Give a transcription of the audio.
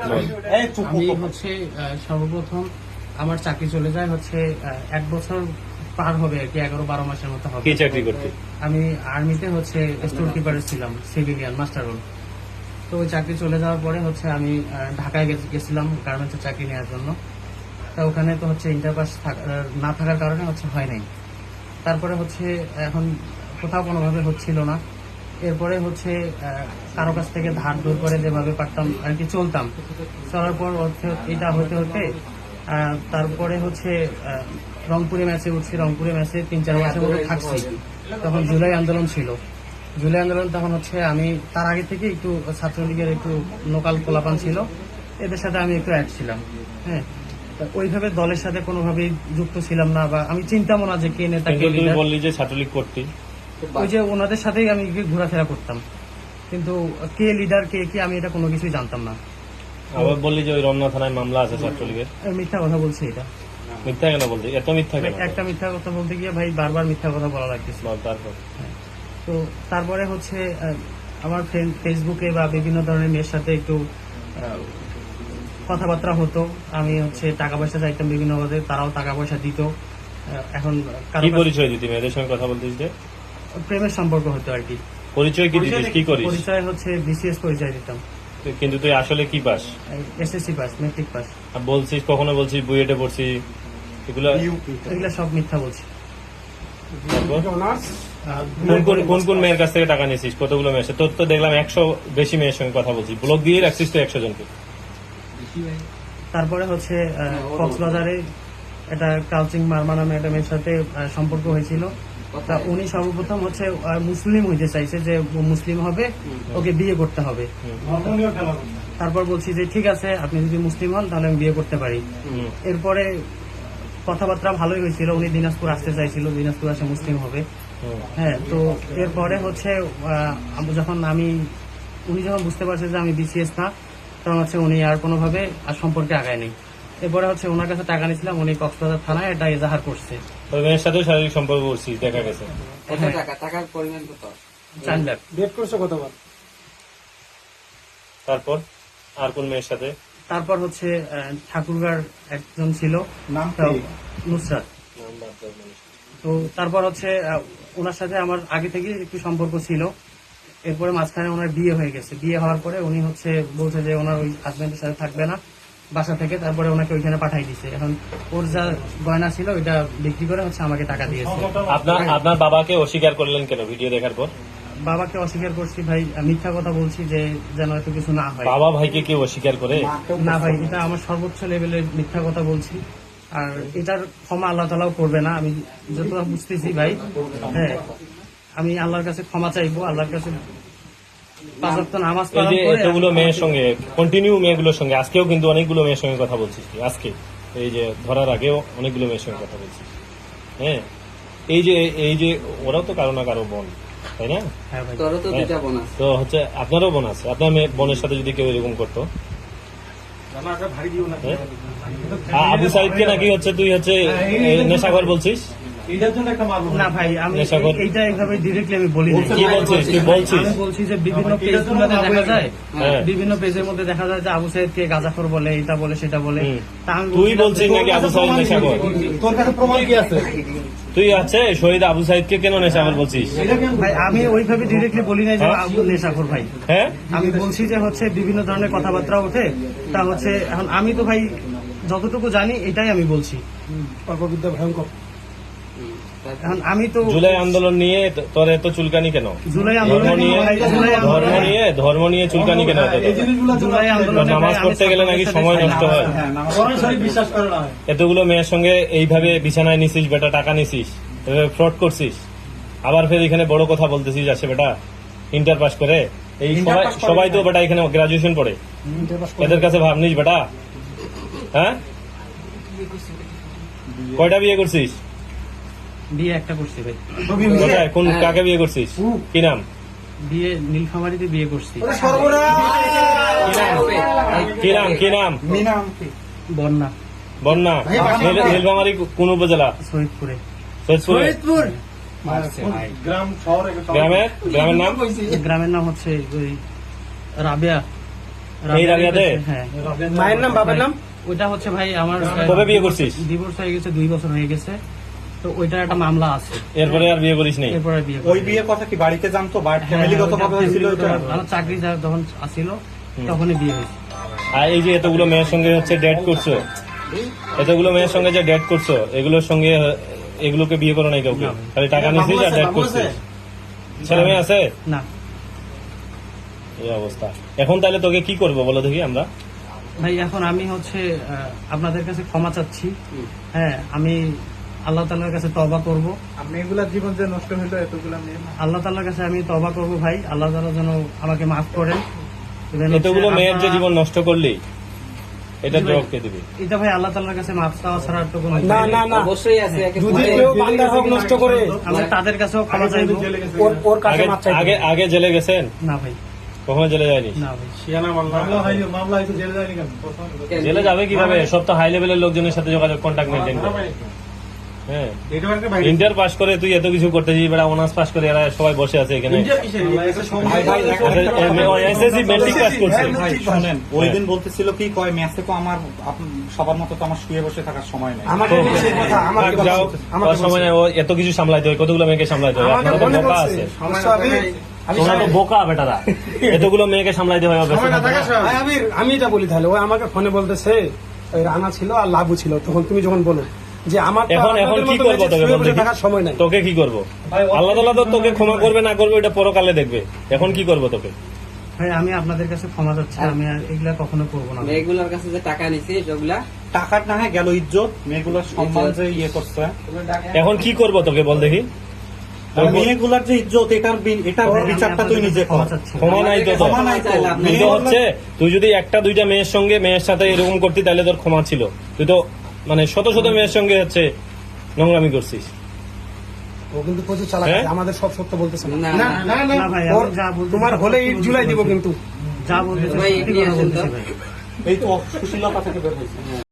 আমি হচ্ছে সর্বপ্রথম আমার চাকরি চলে যায় হচ্ছে 1 বছর পার হবে আর কি, 11-12 মাসের মতো হবে। কি চাকরি করতে? আমি আর্মিতে হচ্ছে স্টোর কিপারে ছিলাম, সিভিলিয়ান মাস্টার রোল। তো ওই চাকরি চলে যাওয়ার পরে হচ্ছে আমি ঢাকায় গেছিলাম গার্মেন্টসের চাকরি নেওয়ার জন্য। তা ওখানে তো হচ্ছে ইন্টারপাস না থাকার কারণে হচ্ছে হয় নাই। তারপরে হচ্ছে এখন কোথাও কোনোভাবে হচ্ছিল না। এরপরে হচ্ছে কারো কাছ থেকে ধার দূর করে যেভাবে পারতাম আর কি চলতাম। চলার পর এটা হতে হতে তারপরে হচ্ছে রংপুরে ম্যাচে উঠছি। রংপুরে ম্যাচে 3-4 মাসের মতো থাকছি। তখন জুলাই আন্দোলন ছিল। জুলাই আন্দোলন তখন হচ্ছে আমি তার আগে থেকে একটু ছাত্রলীগের একটু লোকাল পোলাপান ছিল, এদের সাথে আমি একটু অ্যাড ছিলাম। হ্যাঁ, ওইভাবে দলের সাথে কোনোভাবেই যুক্ত ছিলাম না, বা আমি চিন্তামও না যে কে নেতা কে তুমি লিডার। বললি যে ছাত্রলীগ করতে, ওই যে ওনাদের সাথেই আমি ঘোরাফেরা করতাম, কিন্তু কে লিডার কে কি আমি এটা কোনো কিছুই জানতাম না। আবার বললি যে ওই রমনা থানায় মামলা আছে ছাত্রলীগের। মিথ্যা কথা বলছি এটা। মিথ্যা কেন বলতে? এত মিথ্যা কেন? একটা মিথ্যা কথা বলতে গিয়ে ভাই বারবার মিথ্যা কথা বলা লাগতেছে। তারপর তো তারপরে হচ্ছে আমার ফেসবুকে বা বিভিন্ন ধরনের মেয়ের সাথে একটু কথাবার্তা হতো। আমি হচ্ছে টাকা পয়সা চাইতাম বিভিন্ন ভাবে, তারাও টাকা পয়সা দিত। এখন কি পরিচয় দিতি মেয়েদের সঙ্গে কথা বলতিস? যে প্রেমের সম্পর্ক হতো আর কি। পরিচয় কি দিতিস? কি করিস? পরিচয় হচ্ছে বিসিএস পরিচয় দিতাম। কিন্তু তুই আসলে কি পাস? SSC pass, matric pass. আর বলছিস কখনো বলছিস বুয়েটে পড়ছি, এগুলা সব মিথ্যা বলছি। কোন কোন মেয়ের কাছ থেকে টাকা নিয়েছিস? কতগুলো মেয়ের সাথে? তোর তো দেখলাম 100 বেশি মেয়ের সঙ্গে কথা বলছিস, ব্লগ দিয়ে রাখছিস তো 100 জনকে। তারপরে হচ্ছে কক্সবাজারে একটা কাউচিং মারমা নামে একটা মেয়ের সাথে সম্পর্ক হয়েছিল। তা উনি সর্বপ্রথম হচ্ছে মুসলিম হইতে চাইছে, যে মুসলিম হবে ওকে বিয়ে করতে হবে। তারপর বলছি যে ঠিক আছে, আপনি যদি মুসলিম হন তাহলে আমি বিয়ে করতে পারি। এরপরে কথাবার্তা ভালোই হয়েছিল। উনি দিনাজপুর আসতে চাইছিল, দিনাজপুর আসে মুসলিম হবে। হ্যাঁ, তো এরপরে হচ্ছে উনি যখন বুঝতে পারছে যে আমি বিসিএস না, তখন হচ্ছে উনি আর কোনোভাবে আর সম্পর্কে আগায় নেই। এরপরে হচ্ছে ওনার কাছে টাকা নিয়েছিলাম, উনি কক্সবাজার থানায় এটা এজাহার করছে। ওই মেয়ের সাথেও শারীরিক সম্পর্ক করছিস দেখা গেছে। কত টাকা? টাকার পরিমাণ কত? 4 লাখ। ডেট করছো কতবার? তারপর আর কোন মেয়ের সাথে? তারপর হচ্ছে ঠাকুরগাঁর একজন ছিল, নাম নুসরাত। তো তারপর হচ্ছে ওনার সাথে আমার আগে থেকে একটু সম্পর্ক ছিল। এরপরে মাঝখানে ওনার বিয়ে হয়ে গেছে। বিয়ে হওয়ার পরে উনি হচ্ছে বলছে যে ওনার ওই হাজবেন্ডের সাথে থাকবে না বাসা থেকে। তারপরে ওনাকে ওইখানে পাঠাই দিছে। এখন ওর যা গয়না ছিল ওইটা বিক্রি করে হচ্ছে আমাকে টাকা দিয়েছে। আপনার বাবাকে অস্বীকার করলেন কেন ভিডিও দেখার পর? বাবাকে অস্বীকার করছি ভাই, মিথ্যা কথা বলছি যে যেন এত কিছু না হয়। বাবা ভাইকে কেউ অস্বীকার করে না ভাই, এটা আমার সর্বোচ্চ লেভেলের মিথ্যা কথা বলছি। আর এটার ক্ষমা আল্লাহ তাআলাও করবে না, আমি যতটা বুঝতেছি ভাই। হ্যাঁ, আমি আল্লাহর কাছে ক্ষমা চাইবো, আল্লাহর কাছে 5 ওয়াক্ত নামাজ এই যে পড়ে। এতগুলো মেয়ের সঙ্গে কন্টিনিউ মেয়েগুলোর সঙ্গে আজকেও কিন্তু অনেকগুলো মেয়ের সঙ্গে কথা বলছিস তুই। আজকে এই যে ধরার আগেও অনেকগুলো মেয়ের সঙ্গে কথা বলছিস। হ্যাঁ, এই যে ওরাও তো কারো না কারো বোন, তাই না? হ্যাঁ ভাই, তোরও তো দুটা বোন আছে। তো হচ্ছে আপনারও বোন আছে। আপনার বোনের সাথে যদি কেউ এরকম করতো, আবু সাইদকে নাকি হচ্ছে তুই হচ্ছে নেশাখোর বলছিস? না ভাই, আমি নেশাখোর। এইটা এইভাবে ডিরেক্টলি আমি বলি না। কি বলছিস? তুই বলছিস আমি বলছি যে বিভিন্ন পেজগুলোতে দেখা যায়, হ্যাঁ। বিভিন্ন পেজের মধ্যে দেখা যায় যে আবু সাইদকে গাঁজাখোর বলে, এটা বলে সেটা বলে। তা আমি তুই বলছিলাম বলছিস নাকি আবু সাইদ নেশাখোর? তোর কাছে প্রমাণ কি আছে? তুই আছে শহীদ আবু সাইদকে কেন নেশাখোর বলছিস? ভাই, আমি ওইভাবে ডিরেক্টলি বলি নাই যে আবু নেশাখোর ভাই। হ্যাঁ, আমি বলছি যে হচ্ছে বিভিন্ন ধরনের কথাবার্তা ওঠে। তা হচ্ছে এখন আমি তো ভাই যতটুকু জানি এটাই আমি বলছি। অল্পবিদ্যা ভয়ঙ্কর। এখন আমি তো জুলাই আন্দোলন নিয়ে তোর এত চুলকানি কেন? জুলাই ধর্ম আন্দোলন নিয়ে ধর্ম নিয়ে চুলকানি কেন? এই জিনিসগুলো জুলাই আন্দোলনে নামাজ পড়তে গেলে নাকি সময় নষ্ট হয়। হ্যাঁ, সরাসরি বিশ্বাস করে না। এতগুলো মেয়ের সঙ্গে এইভাবে বিছানায় নিছিস, বেটা টাকা নিছিস, ফ্রড করছিস, আবার ফের এখানে বড় কথা বলতেছিস আসে বেটা ইন্টার পাস করে। এই সবাই তো বেটা এখানে গ্রাজুয়েশন পড়ে, এদের কাছে ভাবনিস বেটা? হ্যাঁ, কয়টা বিয়ে করছিস? বিয়ে একটা করছি ভাই। কোথায়? কাকে বিয়ে করছিস? কি নাম? বিয়ে নীলফামারীতে বিয়ে করছি। কি নাম? বন্যা, বন্যা। নীলফামারী কোন উপজেলা? শহীদপুরে। সৈয়দপুর। গ্রাম শহরে গ্রামের নাম? গ্রামের নাম হচ্ছে ওই রাবেয়া এই রাবিয়াতে? হ্যাঁ। মায়ের নাম বাবার নাম? ওইটা হচ্ছে ভাই আমার কবে বিয়ে করছিস? ডিভোর্স হয়ে গেছে, 2 বছর হয়ে গেছে। তো ওইটার একটা মামলা আছে, এরপরে আর বিয়ে করিস নি? এরপরে বিয়ে ওই বিয়ের কথা কি বাড়িতে জানতো বা ফ্যামিলিগত ভাবে হয়েছিল এটা? আমার চাকরি যখন আসছিল তখনই বিয়ে হয়েছে। আর এই যে এতগুলো মেয়ের সঙ্গে হচ্ছে ডেট করছো, এতগুলো মেয়ের সঙ্গে যে ডেট করছো, এগুলোর সঙ্গে এগুলোকে বিয়ে করো নাই কাউকে? খালি টাকা নিছিস আর ডেট করছিস? ছেলে মেয়ে আছে? না এই অবস্থা। এখন তাহলে তোকে কি করবো বলো দেখি আমরা? ভাই এখন আমি হচ্ছে আপনাদের কাছে ক্ষমা চাচ্ছি। হ্যাঁ, আমি আল্লাহ তাআলার কাছে তওবা করব। আপনি এগুলা জীবন যে নষ্ট হইলো এতগুলা মেয়ে, আল্লাহ তাআলার কাছে আমি তওবা করব ভাই। আল্লাহ তাআলা যেন আমাকে মাফ করেন। Even এতগুলো হচ্ছে মেয়ের যে আপনারা- জীবন নষ্ট করলি, এটা জি ভাই। জবাব কে দিবি? এটা ভাই আল্লাহ তাআলার কাছে মাফ চাওয়া ছাড়া আর তো কোনো না না না, অবশ্যই আছে একে যদি পরে- কেউ বান্দার হক নষ্ট করে আমি তাদের কাছেও ক্ষমা চাইবো। ওর কাছে আগে মাপ চাইতে আগে আগে জেলে গেছেন? না ভাই, কখনো জেলে যায়নি? না ভাই। মামলা হয়তো জেলে যায়নি কেন? জেলে যাবে কিভাবে? সব তো হাই লেভেলের লোকজনের সাথে যোগাযোগ, কন্ট্যাক্ট মেনটেন করে। হ্যাঁ, ইন্টার পাস করে তুই এত কিছু করতেছিস, বেড়া অনার্স পাস করে এরা সবাই বসে আছে এখানে। এসএসসি মেট্রিক পাস করছে। ভাই শোনেন, ওই হ্যাঁ। দিন বলতেছিল কি কয় ম্যাচে তো আমার সবার মতো তো আমার শুয়ে বসে থাকার সময় নেই। আমাকে বলছে এই কথা, আমাকে থাক, যাও, আমাকে ওর সময় নাই, ও এত কিছু সামলাইতে হয়, কতগুলো মেয়েকে সামলাইতে হয়। আমাকে আপনারা তো মনে বোকা বলছে, আছে, সমস্যা আমি তোমরা তো বোকা বেটারা, এতগুলো মেয়েকে সামলাইতে হয়। ভাই, আমি এটা বলি তাহলে, ও আমাকে ফোনে বলতেছে ওই রানা ছিল আর লাভু ছিল, তখন তুমি যখন বলো যে আমার তো এখন আপনাদের কি মতো করবো ম্যাচে তোকে শুয়ে বল বসে দেখি? থাকার সময় নাই। তোকে কি করবো? আল্লাহ তাআলা তো তোকে ক্ষমা করবে না করবে এটা পরকালে দেখবে। এখন কি করবো তোকে? ভাই আমি আপনাদের কাছে ক্ষমা চাচ্ছি, আমি আর এগুলা কখনো করবো না। মেয়েগুলোর কাছে যে টাকা নিছিস ওগুলা টাকার না হয় গেল ইজ্জত, মেয়েগুলোর সম্মান যে ইয়ে করছে, এখন কি করবো তোকে বল দেখি? আর মেয়েগুলার যে ইজ্জত এটার এটার আমি বিচারটা তুই নিজে কর। ক্ষমা চাচ্ছি। ক্ষমা নাই তো তোর। ক্ষমা নাই তো। কিন্তু হচ্ছে তুই যদি একটা দুইটা মেয়ের সঙ্গে মেয়ের সাথে এরকম করতি তাহলে তোর ক্ষমা ছিল। তুই তো মানে শত শত মেয়ের সঙ্গে হচ্ছে নোংরামি করছিস। ও কিন্তু প্রচুর চালাক হ্যাঁ? আছে, আমাদের সব সত্য বলতেছে না। না, না না না, না ভাই, ওর- আমি যা বলতে তোমার চাচ্ছি হলে সব ইট জুলাই দিব বলতেছি। কিন্তু। যা বলতে চাচ্ছি ভাই, সত্যি এগিয়ে কথা আসেন তো। বলতেছি ভাই। এই তো সুশীলতা থেকে বের হয়েছে।